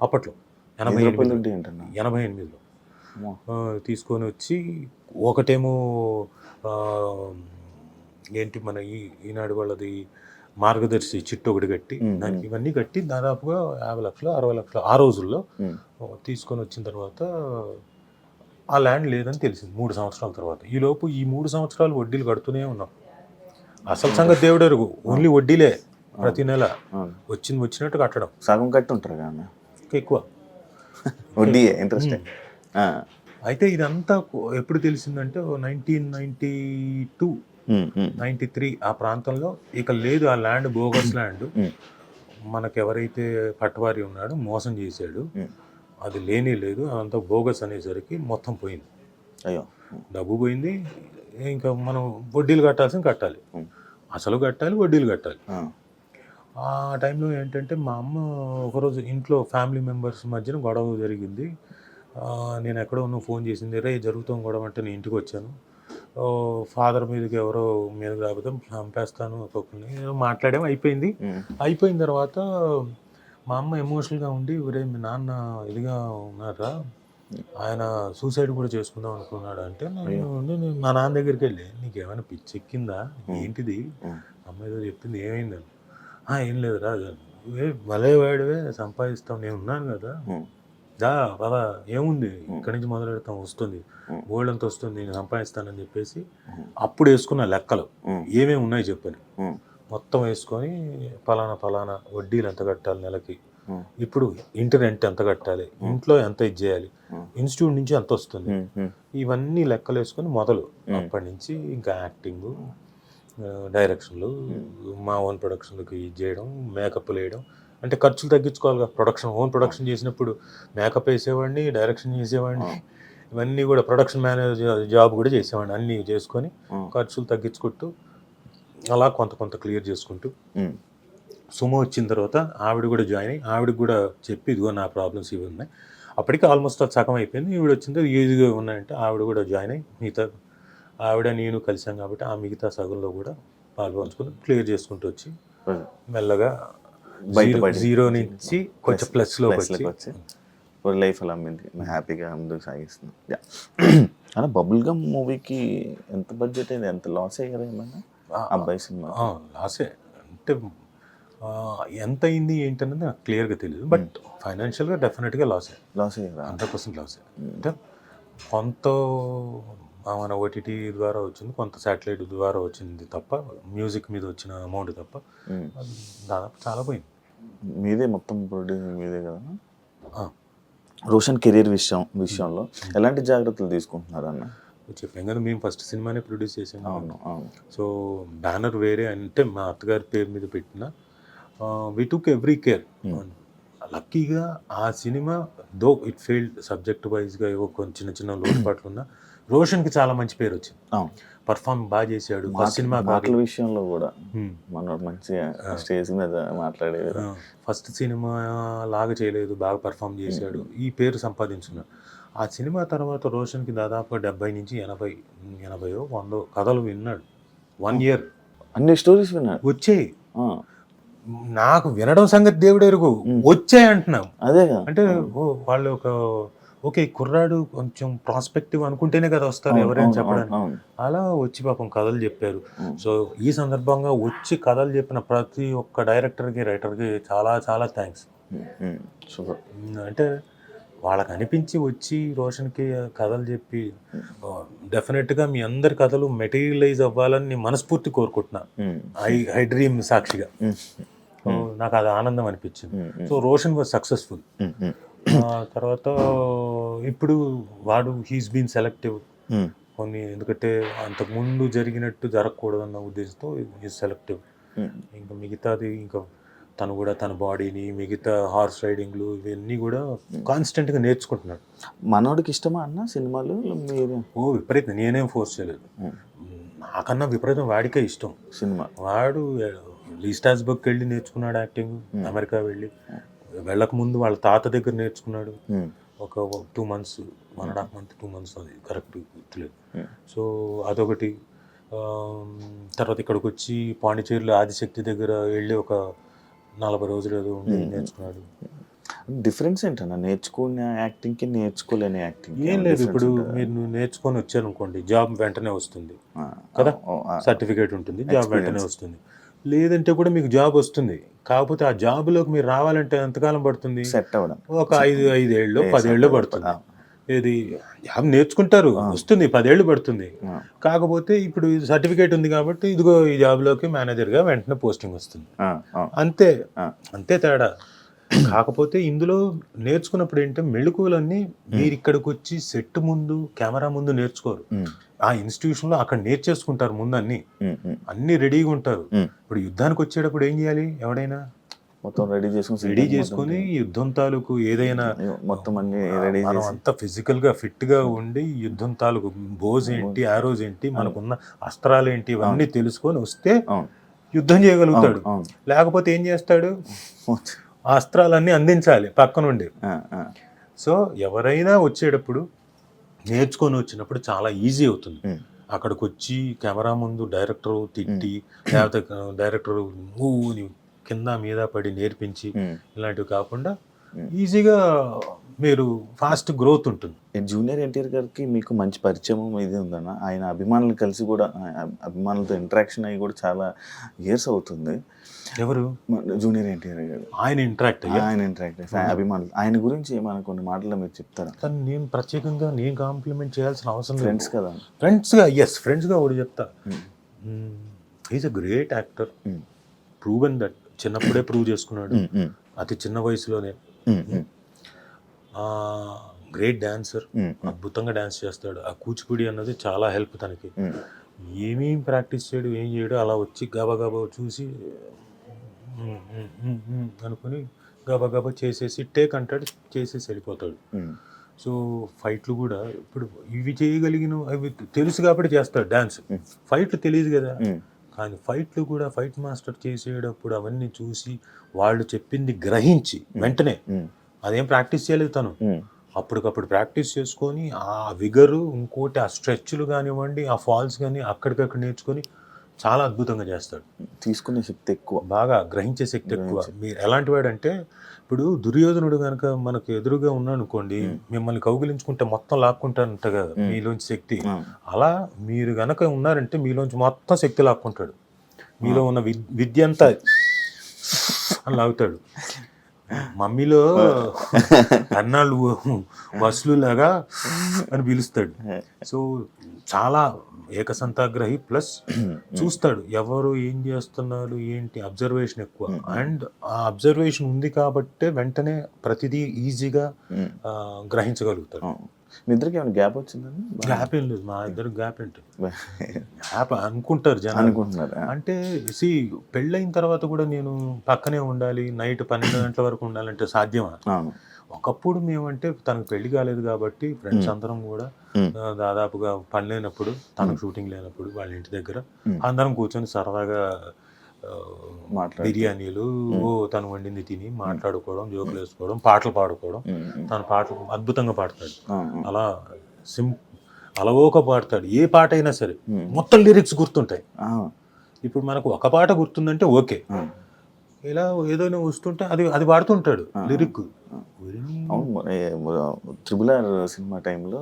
అప్పట్లో 88లో తీసుకొని వచ్చి, ఒకటేమో ఏంటి మన ఈనాడు వాళ్ళది మార్గదర్శి చిట్టు ఒకటి కట్టి, దానికి ఇవన్నీ కట్టి దాదాపుగా 50 లక్షలు 60 లక్షలు ఆ రోజుల్లో తీసుకొని వచ్చిన తర్వాత ఆ ల్యాండ్ లేదని తెలిసింది 3 సంవత్సరాల తర్వాత. ఈలోపు ఈ 3 సంవత్సరాలు వడ్డీలు కడుతూనే ఉన్నాం. అసలు సంగతి దేవుడు ఎరుగు, ఓన్లీ వడ్డీలే ప్రతి నెల వచ్చినట్టు కట్టడం. సగం కట్టి ఉంటారు కానీ ఎక్కువ వడ్డీ ఇంట్రెస్ట్. అయితే ఇదంతా ఎప్పుడు తెలిసిందంటే 1992, 93 ఆ ప్రాంతంలో. ఇక లేదు, ఆ ల్యాండ్ బోగస్ ల్యాండ్. మనకెవరైతే పట్టవారి ఉన్నాడో మోసం చేశాడు, అది లేనే లేదు, అదంతా బోగస్ అనేసరికి మొత్తం పోయింది. అయ్యో, డబ్బు పోయింది. ఇంకా మనం వడ్డీలు కట్టాలి, అసలు కట్టాలి, వడ్డీలు కట్టాలి. ఆ టైంలో ఏంటంటే మా అమ్మ ఒకరోజు ఇంట్లో ఫ్యామిలీ మెంబర్స్ మధ్యన గొడవ జరిగింది. నేను ఎక్కడో ఫోన్ చేసింది, రే జరుగుతాం గొడవ అంటే నేను ఇంటికి వచ్చాను, ఫాదర్ మీదకి ఎవరో మీదకి రాకపోతే చంపేస్తాను ఒక్కొక్కరిని మాట్లాడేమో. అయిపోయిన తర్వాత మా అమ్మ ఎమోషనల్గా ఉండి, ఒరే మీ నాన్న ఇదిగా ఉన్నారా, ఆయన సూసైడ్ కూడా చేసుకుందాం అనుకున్నాడు అంటే, నేను మా నాన్న దగ్గరికి వెళ్ళి, నీకేమైనా పిచ్చెక్కిందా ఏంటిది, అమ్మ ఏదో చెప్పింది, ఏమైందని. ఏం లేదురా, భలే వాడివే, సంపాదిస్తాం, నేను ఉన్నాను కదా, పదా ఏముంది, ఇక్కడి నుంచి మొదలు పెడతాం, వస్తుంది గోల్డ్ అంత వస్తుంది, నేను సంపాదిస్తానని చెప్పేసి అప్పుడు వేసుకున్న లెక్కలు ఏమేమి ఉన్నాయి చెప్పని మొత్తం వేసుకొని, ఫలానా వడ్డీలు ఎంత కట్టాలి నెలకి, ఇప్పుడు ఇంటి రెంట్ ఎంత కట్టాలి, ఇంట్లో ఎంత ఇది చేయాలి, ఇన్స్టిట్యూట్ నుంచి ఎంత వస్తుంది, ఇవన్నీ లెక్కలు వేసుకొని మొదలు. అప్పటి నుంచి ఇంకా యాక్టింగ్ డైరెక్షన్లు, మా ఓన్ ప్రొడక్షన్లకి ఇది చేయడం, మేకప్లు వేయడం, అంటే ఖర్చులు తగ్గించుకోవాలి కదా. ప్రొడక్షన్ ఓన్ ప్రొడక్షన్ చేసినప్పుడు మేకప్ వేసేవాడిని, డైరెక్షన్ చేసేవాడిని, ఇవన్నీ కూడా ప్రొడక్షన్ మేనేజర్ జాబ్ కూడా చేసేవాడిని. అన్నీ చేసుకొని ఖర్చులు తగ్గించుకుంటూ అలా కొంత క్లియర్ చేసుకుంటూ సుమో వచ్చిన తర్వాత ఆవిడ కూడా జాయిన్ అయ్యి ఆవిడకి కూడా చెప్పి ఇదిగో నా ప్రాబ్లమ్స్ ఇవి ఉన్నాయి. అప్పటికి ఆల్మోస్ట్ అది సగం అయిపోయింది. ఈవిడ వచ్చింది ఈజీగా ఉన్నాయంటే ఆవిడ కూడా జాయిన్ అయ్యి మిగతా ఆవిడ నేను కలిసాం కాబట్టి ఆ మిగతా సగంలో కూడా పాల్పంచుకొని క్లియర్ చేసుకుంటూ వచ్చి మెల్లగా జీరో నుంచి కొంచెం ప్లస్లోకి వచ్చి లైఫ్ అలా హ్యాపీగా ముందుకు సాగిస్తుంది. అలా బబుల్ గమ్ మూవీకి ఎంత బడ్జెట్ అయింది, ఎంత లాస్ అయ్యారు ఏమన్నా అబ్బాయి సినిమా? లాసే అంటే ఎంత అయింది ఏంటన్నది నాకు క్లియర్గా తెలియదు, బట్ ఫైనాన్షియల్గా డెఫినెట్గా లాస్ అయ్యారా? 100% లాస్. అంటే కొంత మన ఓటీటీ ద్వారా వచ్చింది, కొంత శాటిలైట్ ద్వారా వచ్చింది తప్ప, మ్యూజిక్ మీద వచ్చిన అమౌంట్ తప్ప దాదాపు చాలా పోయింది. మీదే మొత్తం ప్రొడ్యూసింగ్ మీదే కదా. రోషన్ కెరీర్ విషయంలో ఎలాంటి జాగ్రత్తలు తీసుకుంటున్నారు అన్న? చెప్పాం కదా, మేము ఫస్ట్ సినిమానే ప్రొడ్యూస్ చేసాము. అవును. సో బ్యానర్ వేరే, అంటే మా అత్తగారి పేరు మీద పెట్టిన వి టుక్ ఎవ్రీ కేర్. లక్కీగా ఆ cinema though it failed subject వైజ్గా ఏవో కొన్ని చిన్న లోటుపాట్లు ఉన్నా రోషన్కి చాలా మంచి పేరు వచ్చింది. పర్ఫార్మ్ బాగా చేశాడు. ఫస్ట్ సినిమా పాటల విషయంలో కూడా మన మంచిగా స్టేజ్ మీద మాట్లాడేది. ఫస్ట్ సినిమా లాగా చేయలేదు, బాగా పర్ఫామ్ చేశాడు, ఈ పేరు సంపాదించున్నాడు. ఆ సినిమా తర్వాత రోషన్కి దాదాపు 70 నుంచి 80 కథలు విన్నాడు. 1 year అన్ని స్టోరీస్ విన్నాడు. వచ్చాయి. నాకు వినడం సంగతి దేవుడు ఎరుగు, వచ్చాయి అంటున్నాం. అదే అంటే వాళ్ళు ఓకే కుర్రాడు కొంచెం ప్రాస్పెక్టివ్ అనుకుంటేనే కదా వస్తారు ఎవరైనా చెప్పడానికి. అలా వచ్చి పాపం కథలు చెప్పారు. సో ఈ సందర్భంగా వచ్చి కథలు చెప్పిన ప్రతి ఒక్క డైరెక్టర్కి, రైటర్కి చాలా చాలా థ్యాంక్స్. అంటే వాళ్ళకి అనిపించి వచ్చి రోషన్కి కథలు చెప్పి డెఫినెట్గా మీ అందరి కథలు మెటీరియలైజ్ అవ్వాలని నేను మనస్ఫూర్తి కోరుకుంటున్నా. ఐ డ్రీమ్ సాక్షిగా నాకు అది ఆనందం అనిపించింది. So Roshan was successful. తర్వాత ఇప్పుడు వాడు హీస్ బీన్ సెలెక్టివ్ కొన్ని, ఎందుకంటే అంతకుముందు జరిగినట్టు జరగకూడదన్న ఉద్దేశంతో హీస్ సెలెక్టివ్. ఇంకా మిగతాది ఇంకా తను కూడా తన బాడీని, మిగతా హార్స్ రైడింగ్లు ఇవన్నీ కూడా కాన్స్టెంట్గా నేర్చుకుంటున్నాడు. మనోడికి ఇష్టమా అన్న సినిమాలు? విపరీతం. నేనేం ఫోర్స్ చేయలేదు, నాకన్నా విపరీతం వాడికే ఇష్టం సినిమా. వాడు లీస్టాస్బర్గ్కి వెళ్ళి నేర్చుకున్నాడు యాక్టింగ్, అమెరికా వెళ్ళక ముందు వాళ్ళ తాత దగ్గర నేర్చుకున్నాడు. ఒక 2 months 1.5 month 2 months అది కరెక్ట్ గుర్తులేదు. సో అదొకటి. తర్వాత ఇక్కడికి వచ్చి పాండిచేరిలో ఆదిశక్తి దగ్గర వెళ్ళి ఒక 40 రోజులు ఏదో ఉండి నేర్చుకున్నాడు. డిఫరెన్స్ ఏంటన్నా నేర్చుకునే యాక్టింగ్కి నేర్చుకోలేని యాక్టింగ్? ఏం లేదు, ఇప్పుడు మీరు నేర్చుకొని వచ్చారనుకోండి జాబ్ వెంటనే వస్తుంది కదా, సర్టిఫికేట్ ఉంటుంది, జాబ్ వెంటనే వస్తుంది. లేదంటే కూడా మీకు జాబ్ వస్తుంది, కాకపోతే ఆ జాబ్లోకి మీరు రావాలంటే ఎంతకాలం పడుతుంది? సెట్ అవ్వడం ఒక 5 ఏళ్ళు 10 ఏళ్ళు పడుతుంది. ఏది జాబ్ నేర్చుకుంటారు, వస్తుంది, 10 ఏళ్ళు పడుతుంది. కాకపోతే ఇప్పుడు సర్టిఫికేట్ ఉంది కాబట్టి ఇదిగో ఈ జాబ్లోకి మేనేజర్గా వెంటనే పోస్టింగ్ వస్తుంది. అంతే తేడా. కాకపోతే ఇందులో నేర్చుకున్నప్పుడు ఏంటంటే మెళుకువలన్నీ మీరు ఇక్కడికి వచ్చి సెట్ ముందు, కెమెరా ముందు నేర్చుకోరు. ఆ ఇన్స్టిట్యూషన్లో అక్కడ నేర్చేసుకుంటారు ముందు, అన్ని రెడీగా ఉంటారు. ఇప్పుడు యుద్ధానికి వచ్చేటప్పుడు ఏం చేయాలి? ఎవడైనా మొత్తం రెడీ చేసుకొని యుద్ధం తాలూకు ఏదైనా మొత్తం అన్ని రెడీ మనం అంతా ఫిజికల్గా ఫిట్గా ఉండి యుద్ధం తాలూకు బోజ్ ఏంటి, ఆరోజ్ ఏంటి, మనకున్న అస్త్రాలు ఏంటి, ఇవన్నీ తెలుసుకొని వస్తే యుద్ధం చేయగలుగుతాడు. లేకపోతే ఏం చేస్తాడు? అస్త్రాలన్నీ అందించాలి పక్క నుండి. సో ఎవరైనా వచ్చేటప్పుడు నేర్చుకొని వచ్చినప్పుడు చాలా ఈజీ అవుతుంది. అక్కడికి వచ్చి కెమెరా ముందు డైరెక్టర్ తిట్టి, లేకపోతే డైరెక్టర్ కింద మీద పడి నేర్పించి ఇలాంటివి కాకుండా ఈజీగా మీరు ఫాస్ట్ గ్రోత్ ఉంటుంది. జూనియర్ ఎన్టీఆర్ గారికి మీకు మంచి పరిచయం ఇది ఉందన్న. ఆయన అభిమానులు కలిసి కూడా, అభిమానులతో ఇంటరాక్షన్ అయ్యి కూడా చాలా ఇయర్స్ అవుతుంది. ఎవరు? జూనియర్ ఎన్టీఆర్ గారు. ఆయన ఇంటరాక్ట్ అభిమానులు ఆయన గురించి ఏమైనా కొన్ని మాటలు మీరు చెప్తారా? కానీ నేను ప్రత్యేకంగా కాంప్లిమెంట్ చేయాల్సిన అవసరం లేదు. ఫ్రెండ్స్ కదా. ఫ్రెండ్స్గా ఒకటి చెప్తా, is a great actor, proven that. చిన్నప్పుడే ప్రూవ్ చేసుకున్నాడు, అతి చిన్న వయసులోనే. గ్రేట్ డాన్సర్, అద్భుతంగా డాన్స్ చేస్తాడు. ఆ కూచిపూడి అన్నది చాలా హెల్ప్ తనకి. ఏమేం ప్రాక్టీస్ చేయడు, ఏం చేయడు, అలా వచ్చి గబగబా చూసి అనుకుని గబగబా చేసేసి టేక్ అంటాడు, చేసేసి వెళ్ళిపోతాడు. సో ఫైట్లు కూడా ఇప్పుడు ఇవి చేయగలిగిన అవి తెలుసు కాబట్టి చేస్తాడు డ్యాన్స్. ఫైట్లు తెలియదు కదా, కానీ ఫైట్లు కూడా ఫైట్ మాస్టర్ చేసేటప్పుడు అవన్నీ చూసి వాళ్ళు చెప్పింది గ్రహించి వెంటనే, అదేం ప్రాక్టీస్ చేయలేదు తను, అప్పటికప్పుడు ప్రాక్టీస్ చేసుకొని ఆ విగరు, ఇంకోటి ఆ స్ట్రెచ్లు కానివ్వండి, ఆ ఫాల్స్ కానీ అక్కడికక్కడ నేర్చుకొని చాలా అద్భుతంగా చేస్తాడు. తీసుకునే శక్తి ఎక్కువ, బాగా గ్రహించే శక్తి ఎక్కువ. మీరు ఎలాంటి వాడు అంటే, ఇప్పుడు దుర్యోధనుడు కనుక మనకు ఎదురుగా ఉన్నాడు అనుకోండి, మిమ్మల్ని కౌగిలించుకుంటే మొత్తం లాక్కుంటాడంట కదా మీలోంచి శక్తి. అలా మీరు గనక ఉన్నారంటే మీలోంచి మొత్తం శక్తి లాక్కుంటాడు. మీలో ఉన్న విద్య అంతా అని లాగుతాడు. మమ్మీలో అన్నాళ్ళు వసులు లాగా అని పిలుస్తాడు. సో చాలా ఏకసంతాగ్రహి, ప్లస్ చూస్తాడు ఎవరు ఏం చేస్తున్నారు ఏంటి, అబ్జర్వేషన్ ఎక్కువ. అండ్ ఆ అబ్జర్వేషన్ ఉంది కాబట్టే వెంటనే ప్రతిదీ ఈజీగా గ్రహించగలుగుతాడు. మీ ఇద్దరికి ఏమైనా గ్యాప్ వచ్చిందండి? గ్యాప్ ఏం లేదు, మా ఇద్దరు గ్యాప్ ఏంటి, గ్యాప్ అనుకుంటారు జనం. అనుకుంటున్నారు అంటే సి పెళ్ళైన తర్వాత కూడా నేను పక్కనే ఉండాలి, నైట్ 12 గంటల వరకు ఉండాలంటే సాధ్యమా? ఒకప్పుడు మేమంటే తనకు పెళ్లి కాలేదు కాబట్టి ఫ్రెండ్స్ అందరం కూడా దాదాపుగా పని లేనప్పుడు, తనకు షూటింగ్ లేనప్పుడు వాళ్ళ ఇంటి దగ్గర అందరం కూర్చొని సరదాగా బిర్యానీలు తను వండింది తిని మాట్లాడుకోవడం, జోకులు వేసుకోవడం, పాటలు పాడుకోవడం. తన పాటలు అద్భుతంగా పాడతాడు, అలా అలవోక పాడతాడు. ఏ పాట అయినా సరే మొత్తం లిరిక్స్ గుర్తుంటాయి. ఇప్పుడు మనకు ఒక పాట గుర్తుందంటే ఓకే, ఇలా ఏదైనా వస్తుంటే అది పాడుతుంటాడు లిరిక్. ట్రిబుల్-ఆర్ సినిమా టైంలో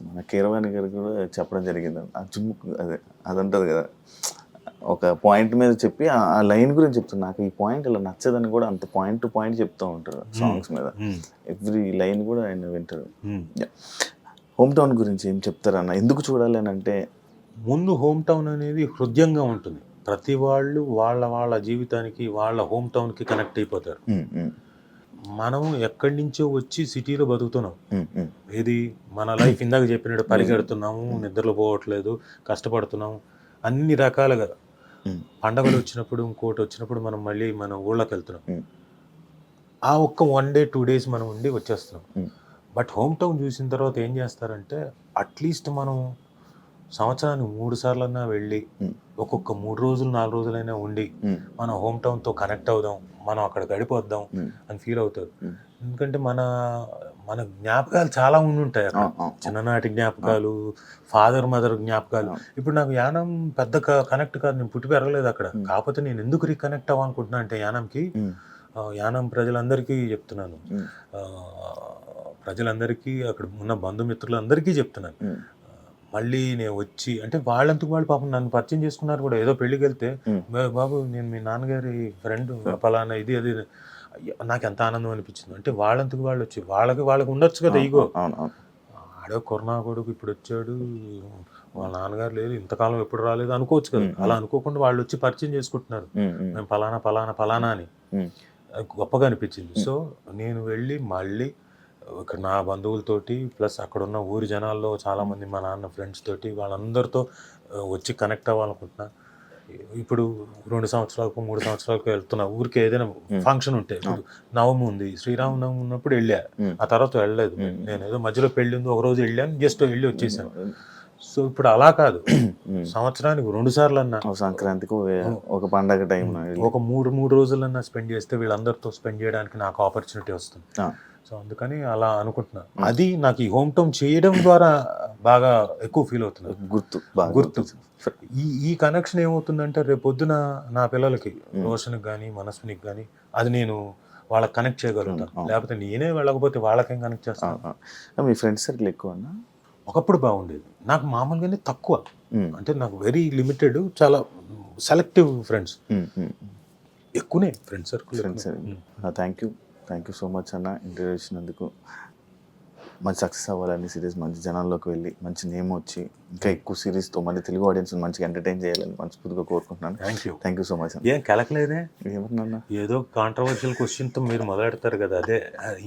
మన కీరవాణి గారు కూడా చెప్పడం జరిగింది. ఆ జుమ్ముకు అదంటది కదా, ఒక పాయింట్ మీద చెప్పి ఆ లైన్ గురించి చెప్తాను, నాకు ఈ పాయింట్ ఇలా నచ్చదని కూడా అంత పాయింట్ టు పాయింట్ చెప్తూ ఉంటారు సాంగ్స్ మీద. ఎవ్రీ లైన్ కూడా ఆయన వింటారు. హోమ్ టౌన్ గురించి ఏం చెప్తారన్న, ఎందుకు చూడాలి అని అంటే, ముందు హోమ్ టౌన్ అనేది హృదయంగా ఉంటుంది. ప్రతి వాళ్ళు వాళ్ళ జీవితానికి వాళ్ళ హోమ్ టౌన్కి కనెక్ట్ అయిపోతారు. మనం ఎక్కడి నుంచో వచ్చి సిటీలో బతుకుతున్నాం. ఇది మన లైఫ్ ఇందాక చెప్పినట్టు పరిగెడుతున్నాము, నిద్రలు పోవట్లేదు, కష్టపడుతున్నాము అన్ని రకాలుగా. పండగలు వచ్చినప్పుడు, ఇంకోటి వచ్చినప్పుడు మనం మళ్ళీ మన ఊళ్ళకి వెళ్తున్నాం. ఆ ఒక్క 1 day 2 days మనం ఉండి వచ్చేస్తున్నాం. బట్ హోమ్ టౌన్ చూసిన తర్వాత ఏం చేస్తారంటే, అట్లీస్ట్ మనం సంవత్సరానికి 3 సార్లన్నా వెళ్ళి ఒక్కొక్క 3 రోజులు 4 రోజులైనా ఉండి మన హోమ్ టౌన్తో కనెక్ట్ అవుదాం, మనం అక్కడ గడిపోద్దాం అని ఫీల్ అవుతారు. ఎందుకంటే మన జ్ఞాపకాలు చాలా ఉండుంటాయి అక్కడ, చిన్ననాటి జ్ఞాపకాలు, ఫాదర్ మదర్ జ్ఞాపకాలు. ఇప్పుడు నాకు యానం పెద్ద కనెక్ట్ కాదు, నేను పుట్టి పెరగలేదు అక్కడ. కాకపోతే నేను ఎందుకు రీకనెక్ట్ అవ్వాలనుకుంటున్నా అంటే యానంకి, యానం ప్రజలందరికీ చెప్తున్నాను, ప్రజలందరికీ అక్కడ ఉన్న బంధుమిత్రులందరికీ చెప్తున్నాను, మళ్ళీ నేను వచ్చి అంటే వాళ్ళంతకు వాళ్ళు పాపం నన్ను పరిచయం చేసుకున్నారు కూడా. ఏదో పెళ్ళికి వెళ్తే, బాబు నేను మీ నాన్నగారి ఫ్రెండ్ ఫలానా ఇది అది, నాకు ఎంత ఆనందం అనిపించింది. అంటే వాళ్ళంతకు వాళ్ళు వచ్చి వాళ్ళకి ఉండొచ్చు కదా ఈగో, ఆడో కరోనా కొడుకు ఇప్పుడు వచ్చాడు, వాళ్ళ నాన్నగారు లేదు, ఇంతకాలం ఎప్పుడు రాలేదు అనుకోవచ్చు కదా. అలా అనుకోకుండా వాళ్ళు వచ్చి పరిచయం చేసుకుంటున్నారు, మేము ఫలానా అని. గొప్పగా అనిపించింది. సో నేను వెళ్ళి మళ్ళీ ఇక్కడ నా బంధువులతోటి, ప్లస్ అక్కడ ఉన్న ఊరి జనాల్లో చాలామంది మా నాన్న ఫ్రెండ్స్ తోటి, వాళ్ళందరితో వచ్చి కనెక్ట్ అవ్వాలనుకుంటున్నా. ఇప్పుడు 2 సంవత్సరాలకు 3 సంవత్సరాలకు వెళ్తున్నా ఊరికి. ఏదైనా ఫంక్షన్ ఉంటే, ఇప్పుడు నవమి ఉంది, శ్రీరామనవమి ఉన్నప్పుడు వెళ్ళా, ఆ తర్వాత వెళ్ళలేదు. నేను ఏదో మధ్యలో పెళ్ళి ఉంది, ఒక రోజు వెళ్ళాను, జస్ట్ వెళ్ళి వచ్చేసాను. సో ఇప్పుడు అలా కాదు, సంవత్సరానికి 2 సార్లు అన్నా, సంక్రాంతికి ఒక పండగ టైం ఒక 3 రోజులన్నా స్పెండ్ చేస్తే వీళ్ళందరితో స్పెండ్ చేయడానికి నాకు ఆపర్చునిటీ వస్తుంది. సో అందుకని అలా అనుకుంటున్నా. అది నాకు ఈ హోమ్ టౌన్ చేయడం ద్వారా బాగా ఎక్కువ ఫీల్ అవుతుంది. గుర్తు ఈ కనెక్షన్ ఏమవుతుందంటే, రేపు పొద్దున నా పిల్లలకి, రోషన్కి కానీ మనస్వినికి కానీ, అది నేను వాళ్ళకి కనెక్ట్ చేయగలుగుతాను. లేకపోతే నేనే వెళ్ళకపోతే వాళ్ళకేం కనెక్ట్ చేస్తాను. మీ ఫ్రెండ్స్ సర్కిల్ ఎక్కువ? ఒకప్పుడు బాగుండేది, నాకు మామూలుగానే తక్కువ. అంటే నాకు వెరీ లిమిటెడ్, చాలా సెలెక్టివ్ ఫ్రెండ్స్. ఎక్కువనే friends circle. Thank you so much అన్న, ఇంటర్వ్యూ ఇచ్చినందుకు. మంచి సక్సెస్ అవ్వాలని సిరీస్, మంచి జనాల్లోకి వెళ్ళి మంచి నేమ్ వచ్చి ఇంకా ఎక్కువ సిరీస్తో మళ్ళీ తెలుగు ఆడియన్స్ మంచిగా ఎంటర్టైన్ చేయాలని మనస్ఫూర్తిగా కోరుకుంటున్నాను. థ్యాంక్ యూ సో మచ్ అన్న. ఏం కలకలేదే? ఏమన్నా ఏదో కాంట్రవర్షియల్ క్వశ్చన్తో మీరు మొదలెడతారు కదా, అదే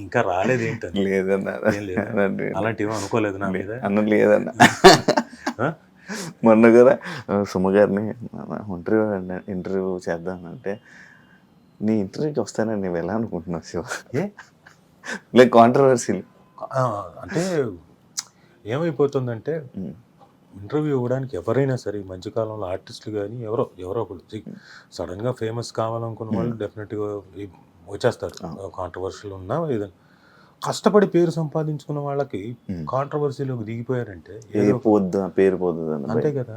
ఇంకా రాలేదు ఏంటని. లేదన్నా, అలాంటివి అనుకోలేదు నా మీద. అన్న లేదన్నా. మొన్న కూడా సుమ గారిని ఇంటర్వ్యూ చేద్దామంటే నీ ఇంటర్వ్యూకి వస్తానని నువ్వు ఎలా అనుకుంటున్నావు శివ? లైక్ కాంట్రవర్సీ అంటే ఏమైపోతుందంటే ఇంటర్వ్యూ ఇవ్వడానికి ఎవరైనా సరే ఈ మధ్యకాలంలో ఆర్టిస్టులు కానీ ఎవరో ఒకళ్ళు సడన్గా ఫేమస్ కావాలనుకున్న వాళ్ళు డెఫినెట్గా వచ్చేస్తారు. కాంట్రవర్షియల్ ఉన్నా ఏదైనా కష్టపడి పేరు సంపాదించుకున్న వాళ్ళకి కాంట్రవర్సీలోకి దిగిపోయారంటే పేరు పోద్దు అంతే కదా.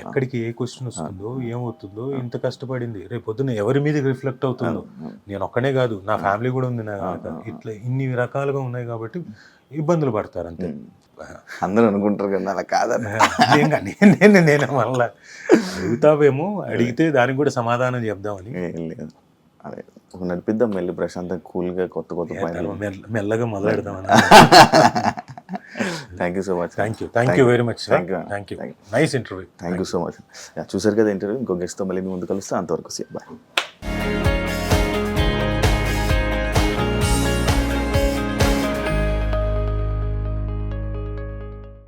ఎక్కడికి ఏ క్వశ్చన్ వస్తుందో ఏమవుతుందో ఇంత కష్టపడింది రేపు పొద్దున్న ఎవరి మీద రిఫ్లెక్ట్ అవుతుందో. నేను ఒక్కనే కాదు, నా ఫ్యామిలీ కూడా ఉంది, నా ఇట్లా ఇన్ని రకాలుగా ఉన్నాయి కాబట్టి ఇబ్బందులు పడతారు అంతే. అందరూ అనుకుంటారు కదా అలా కాదని. నేను మళ్ళా అడుగుతావేమో, అడిగితే దానికి కూడా సమాధానం చెప్దామని. లేదు అదే నడిపిద్దాం వెళ్ళి ప్రశాంతంగా కూల్గా కొత్త మెల్లగా మొదలు పెడదామని. Thank you so much. Thank you very much. Thank you. Nice interview. Thank you so much. చూసారు కదా ఇంటర్వ్యూ. ఇంకో గెస్ట్తో మళ్ళీ మీ ముందు కలుస్తే అంతవరకు బాయ్.